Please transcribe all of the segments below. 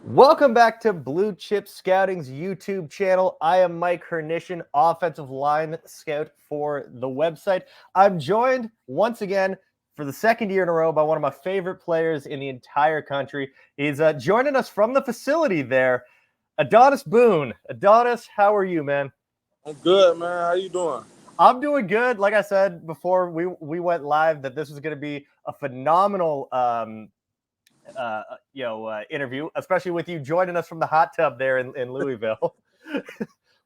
Welcome back to Blue Chip Scouting's YouTube channel. I am Mike Hrynyshyn, offensive line scout for the website. I'm joined once again for the second year in a row by one of my favorite players in the entire country. He's joining us from the facility there, Adonis Boone. Adonis, how are you, man? I'm good, man. How you doing? I'm doing good. Like I said before we went live, that this was going to be a phenomenal interview, especially with you joining us from the hot tub there in Louisville.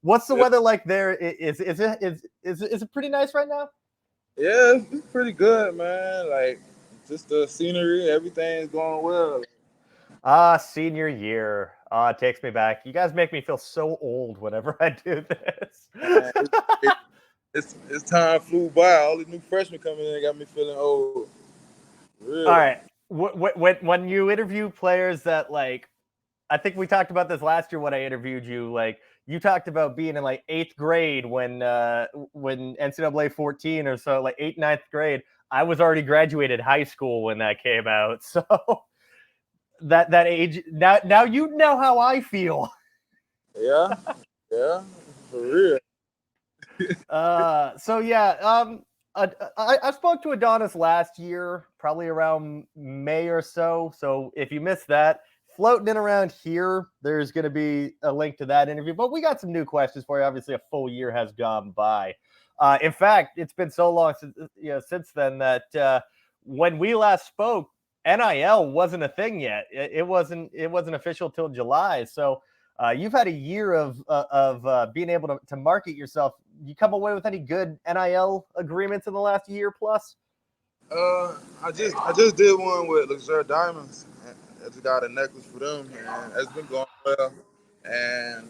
What's the Yeah, weather like there? Is it pretty nice right now? yeah, it's pretty good, man. Like, just the scenery, everything's going well. Senior year. It takes me back. You guys make me feel so old whenever I do this. Man, it's time flew by. All the new freshmen coming in got me feeling old. All Real. right. When you interview players that like, I think we talked about this last year when I interviewed you. Like, you talked about being in like eighth grade when NCAA 14 or so, like eighth, ninth grade. I was already graduated high school when that came out. So that age now you know how I feel. Yeah, yeah, for real. So yeah, I spoke to Adonis last year, probably around May or so. So if you missed that, floating in around here, there's going to be a link to that interview. But we got some new questions for you. Obviously, a full year has gone by. In fact, it's been so long since then that when we last spoke, NIL wasn't a thing yet. It wasn't official till July. So you've had a year of being able to market yourself. You come away with any good NIL agreements in the last year plus? I just did one with Luxury Diamonds. I just got a necklace for them, and it's been going well. And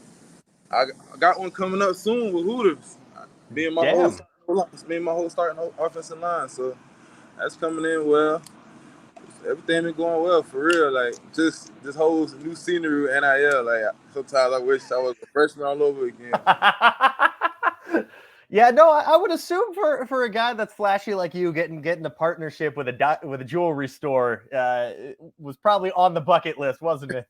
I got one coming up soon with Hooters. Me and my whole Damn. starting, me and my whole starting offensive line. So that's coming in well. Everything been going well for real. Like just this whole new scenery with NIL. Like sometimes I wish I was a freshman all over again. Yeah, no, I would assume for a guy that's flashy like you, getting a partnership with a jewelry store was probably on the bucket list, wasn't it?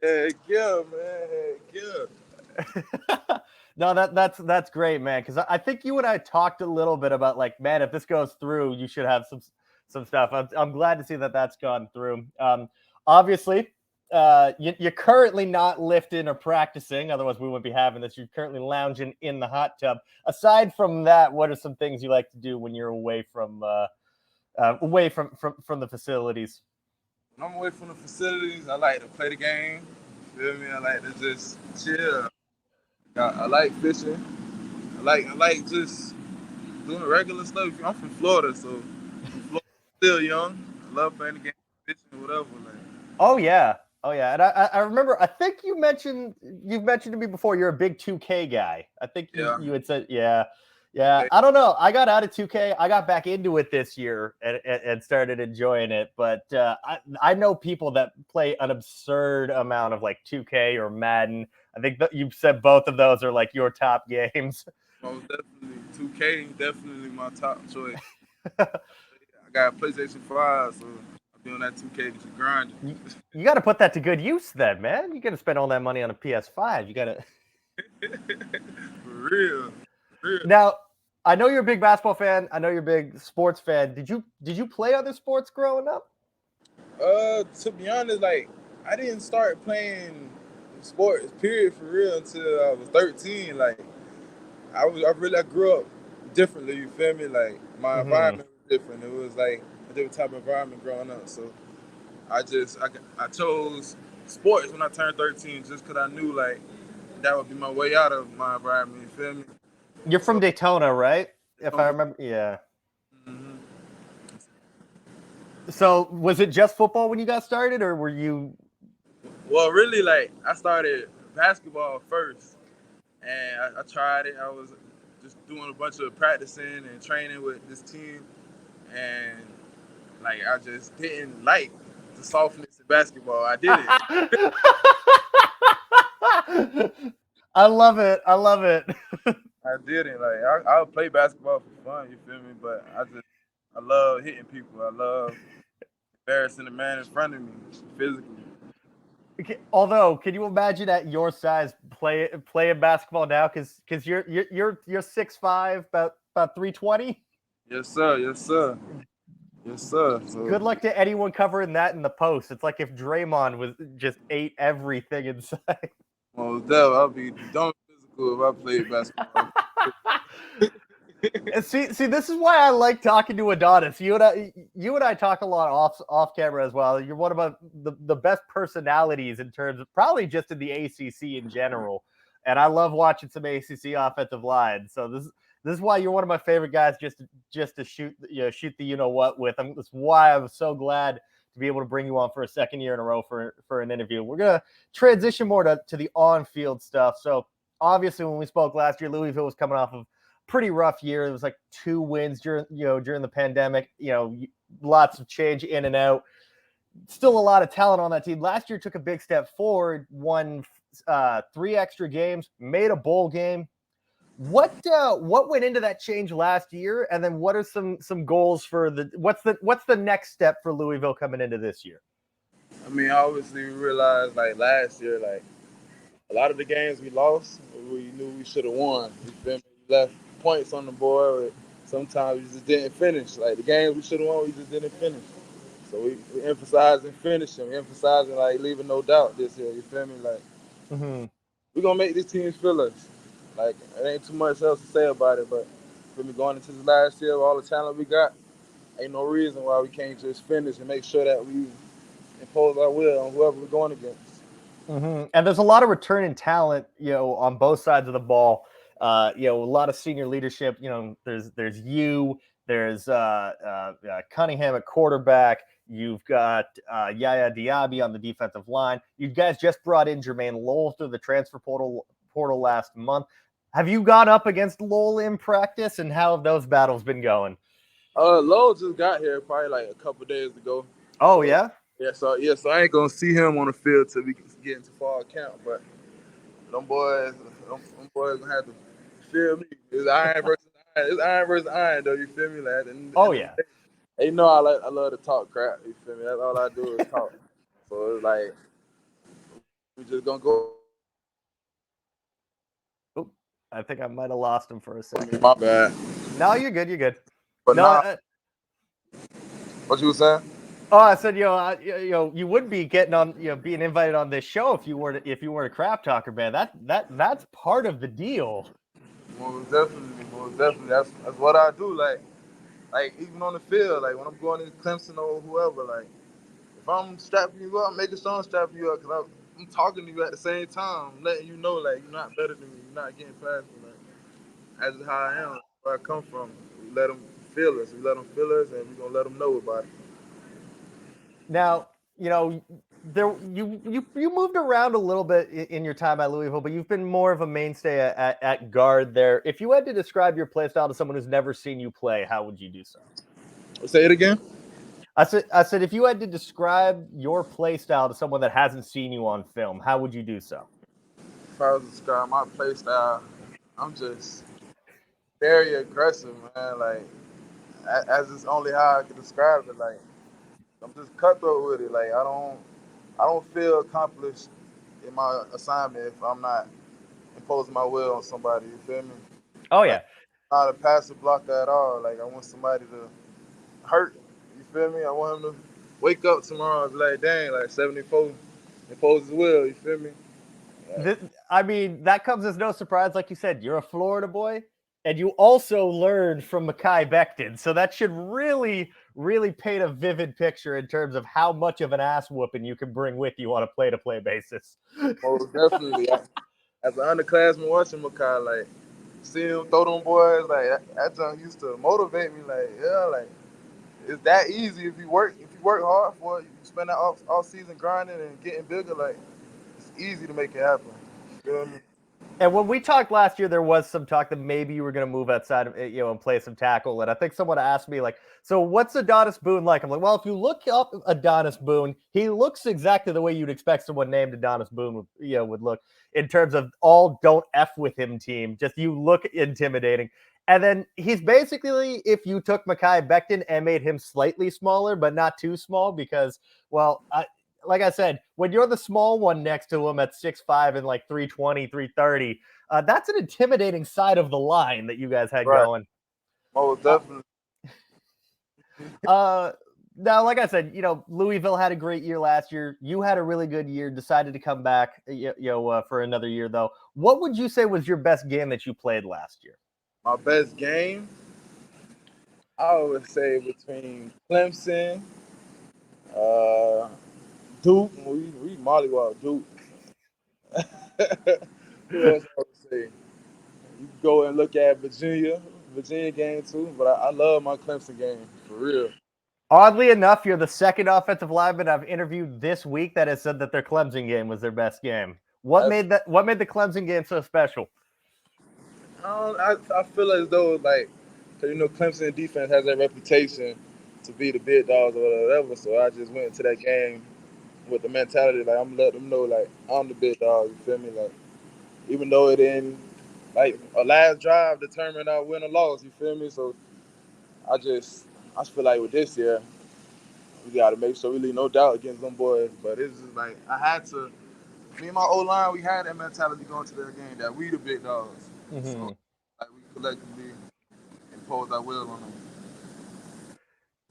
Heck yeah, man. Heck yeah. No, that's great, man. Because I think you and I talked a little bit about like, man, if this goes through, you should have some stuff. I'm glad to see that that's gone through. Obviously, you're currently not lifting or practicing, otherwise we wouldn't be having this. You're currently lounging in the hot tub. Aside from that, what are some things you like to do when you're away from the facilities? When I'm away from the facilities, I like to play the game. You feel me? I like to just chill. I like fishing. I like just doing regular stuff. I'm from Florida, so Florida still young. I love playing the game, fishing, whatever. Like, Oh yeah, oh yeah. And I remember. I think you've mentioned to me before. You're a big 2K guy. I think you yeah, you had said yeah, yeah. yeah, I don't know. I got out of 2K. I got back into it this year and started enjoying it. But I know people that play an absurd amount of like 2K or Madden. I think that you've said both of those are like your top games. most definitely 2K, definitely my top choice. I got a PlayStation 5, so I'm doing that 2K to grinding. you you got to put that to good use, then, man. You got to spend all that money on a PS5. You got to. For real, for real. Now, I know you're a big basketball fan. I know you're a big sports fan. Did you play other sports growing up? To be honest, like I didn't start playing sports period for real until I was 13. Like I grew up differently. You feel me? Like my Hmm. environment was different. It was like a different type of environment growing up. So I chose sports when I turned 13 just because I knew like that would be my way out of my environment. You feel me? You're from So Daytona, right? If I um, remember, yeah. mhm. So was it just football when you got started, or were you? Well, really, like I started basketball first, and I tried it. I was just doing a bunch of practicing and training with this team, and like I just didn't like the softness of basketball. I did it. I love it. I love it. I didn't like. I would play basketball for fun. You feel me? But I love hitting people. I love embarrassing the man in front of me physically. Although, can you imagine at your size playing basketball now? Because you're 6'5", about 320. Yes, sir. Yes, sir. Yes, sir. So, Good luck to anyone covering that in the post. It's like if Draymond was just ate everything inside. well, I'll be dumb physical if I played basketball. See, this is why I like talking to Adonis. You and I talk a lot off camera as well. You're one of the best personalities in terms of probably just in the ACC in general, and I love watching some ACC offensive line. So this is why you're one of my favorite guys just to shoot the what with. That's why I'm so glad to be able to bring you on for a second year in a row for an interview. We're gonna transition more to the on field stuff. So obviously, when we spoke last year, Louisville was coming off of pretty rough year. It was like 2 wins during the pandemic. Lots of change in and out. Still a lot of talent on that team. Last year took a big step forward. Won 3 extra games. Made a bowl game. What went into that change last year? And then what are some goals for what's the next step for Louisville coming into this year? I mean, obviously, we realized like last year, like a lot of the games we lost, we knew we should have won. You feel me? We left points on the board. Sometimes we just didn't finish. Like the games we should have won, we just didn't finish. So we emphasizing finishing. We emphasizing like leaving no doubt this year. You feel me? Like we're gonna make this team feel us. Like it ain't too much else to say about it. But for me going into this last year with all the talent we got, ain't no reason why we can't just finish and make sure that we impose our will on whoever we're going against. And there's a lot of returning talent, on both sides of the ball. A lot of senior leadership. There's Cunningham at quarterback. You've got Yaya Diaby on the defensive line. You guys just brought in Jermaine Lowell through the transfer portal last month. Have you gone up against Lowell in practice, and how have those battles been going? Lowell just got here probably like a couple days ago. Oh, yeah? So I ain't gonna see him on the field till we can get into fall camp. But them boys gonna have to feel me. It's iron versus iron. It's iron versus iron, though. You feel me? Like, Yeah. They know I love to talk crap. You feel me? That's all I do is talk. So it's like we just gonna go. Oop, I think I might have lost him for a second. My bad. No, you're good. You're good. But no, what you was saying? Oh, I said, you would be getting on, being invited on this show if you weren't a crap talker, man. That's part of the deal. Most definitely. That's what I do. Like even on the field, like when I'm going to Clemson or whoever, like if I'm strapping you up, I'm making sure I'm strapping you up because I'm talking to you at the same time, I'm letting you know like you're not better than me, you're not getting past me. Like that's how I am, where I come from. We let them feel us, and we're gonna let them know about it. Now, you moved around a little bit in your time at Louisville, but you've been more of a mainstay at guard there. If you had to describe your play style to someone who's never seen you play, how would you do so? Say it again. I said, if you had to describe your play style to someone that hasn't seen you on film, how would you do so? If I was to describe my play style, I'm just very aggressive, man. Like, as is only how I can describe it. Like, I'm just cutthroat with it. Like, I don't feel accomplished in my assignment if I'm not imposing my will on somebody. You feel me? Oh yeah. Not a passive blocker at all. Like, I want somebody to hurt. You feel me? I want him to wake up tomorrow and be like, dang, like 74 imposes will. You feel me? That comes as no surprise. Like you said, you're a Florida boy, and you also learned from Mekhi Becton. So that should really, really paint a vivid picture in terms of how much of an ass whooping you can bring with you on a play-to-play basis. Most definitely. As an underclassman watching Mekhi, like, seeing him throw them boys, like, that junk used to motivate me. Like, yeah, like, it's that easy if you work hard for it. You spend that off season grinding and getting bigger, like, it's easy to make it happen. You feel me? And when we talked last year, there was some talk that maybe you were going to move outside of, and play some tackle. And I think someone asked me, like, so what's Adonis Boone like? I'm like, well, if you look up Adonis Boone, he looks exactly the way you'd expect someone named Adonis Boone would look in terms of all don't F with him team. Just you look intimidating. And then he's basically, if you took Mekhi Becton and made him slightly smaller, but not too small because, well, like I said, when you're the small one next to him at 6'5" and like 320, 330, that's an intimidating side of the line that you guys had Right. going. Most definitely. Now, like I said, Louisville had a great year last year. You had a really good year, decided to come back, for another year, though. What would you say was your best game that you played last year? My best game, I would say between Clemson, uh, Duke. We mollywop Duke. Who else I would say? You can go and look at Virginia game too. But I love my Clemson game for real. Oddly enough, you're the second offensive lineman I've interviewed this week that has said that their Clemson game was their best game. What made the Clemson game so special? I feel as though like, 'cause Clemson defense has that reputation to be the big dogs or whatever. So I just went to that game with the mentality like I'm gonna let them know like I'm the big dog. You feel me? Like even though it didn't like a last drive determined our win or loss. You feel me? So I just feel like with this year we got to make sure we leave no doubt against them boys. But it's just like I had to. Me and my O line, we had that mentality going to that game that we the big dogs. Mm-hmm. So like we collectively impose our will on them.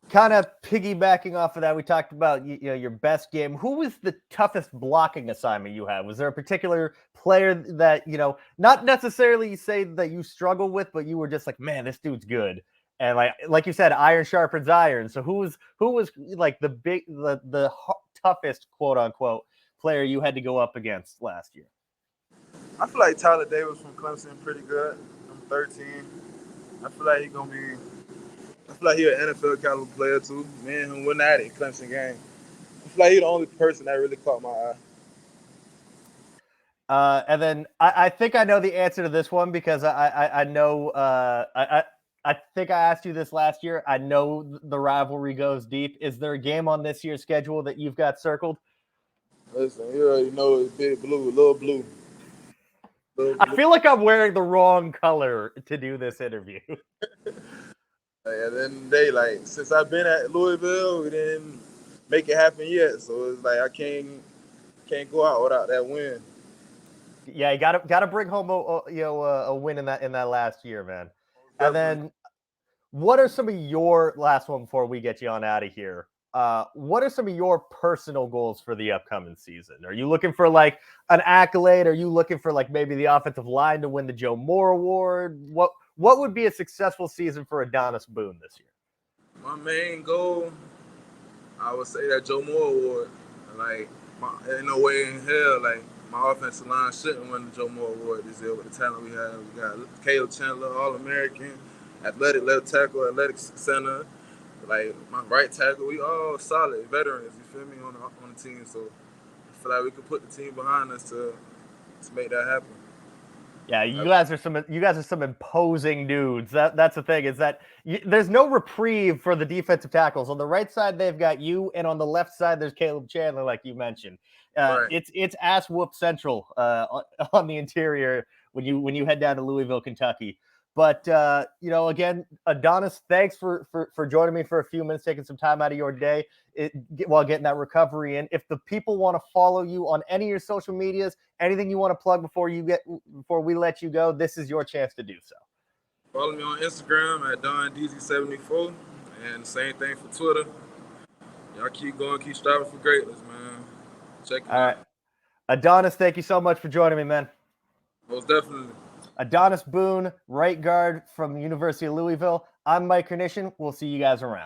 Kind of piggybacking off of that, we talked about your best game. Who was the toughest blocking assignment you had? Was there a particular player that not necessarily say that you struggle with, but you were just like, man, this dude's good, and like you said, iron sharpens iron. So who was like the toughest quote unquote player you had to go up against last year? I feel like Tyler Davis from Clemson pretty good. I'm 13. I feel like he's an NFL caliber player too. Me and him went at it Clemson game. I feel like he's the only person that really caught my eye. And then I think I know the answer to this one because I know I think I asked you this last year. I know the rivalry goes deep. Is there a game on this year's schedule that you've got circled? Listen, you already know it's big blue, little blue. I feel like I'm wearing the wrong color to do this interview. Like, at the end of the day, like since I've been at Louisville, we didn't make it happen yet. So it's like I can't go out without that win. Yeah, you gotta bring home a win in that last year, man. Definitely. And then, what are some of your last one before we get you on out of here? What are some of your personal goals for the upcoming season? Are you looking for like an accolade? Are you looking for like maybe the offensive line to win the Joe Moore Award? What would be a successful season for Adonis Boone this year? My main goal, I would say that Joe Moore Award. Like, ain't no way in hell, like, my offensive line shouldn't win the Joe Moore Award this year with the talent we have. We got Caleb Chandler, All-American, athletic left tackle, athletic center. Like, my right tackle, we all solid veterans, you feel me, on the team. So I feel like we could put the team behind us to make that happen. Yeah, you guys are some imposing dudes. That's the thing is that there's no reprieve for the defensive tackles. On the right side, they've got you, and on the left side, there's Caleb Chandler, like you mentioned. Right. It's ass whoop central on the interior when you head down to Louisville, Kentucky. But again, Adonis, thanks for joining me for a few minutes, taking some time out of your day while getting that recovery in. If the people want to follow you on any of your social medias, anything you want to plug before we let you go, this is your chance to do so. Follow me on Instagram at DonDZ74, and same thing for Twitter. Y'all keep going, keep striving for greatness, man. Check it out. All right, Adonis, thank you so much for joining me, man. Most definitely. Adonis Boone, right guard from the University of Louisville. I'm Mike Hrynyshyn. We'll see you guys around.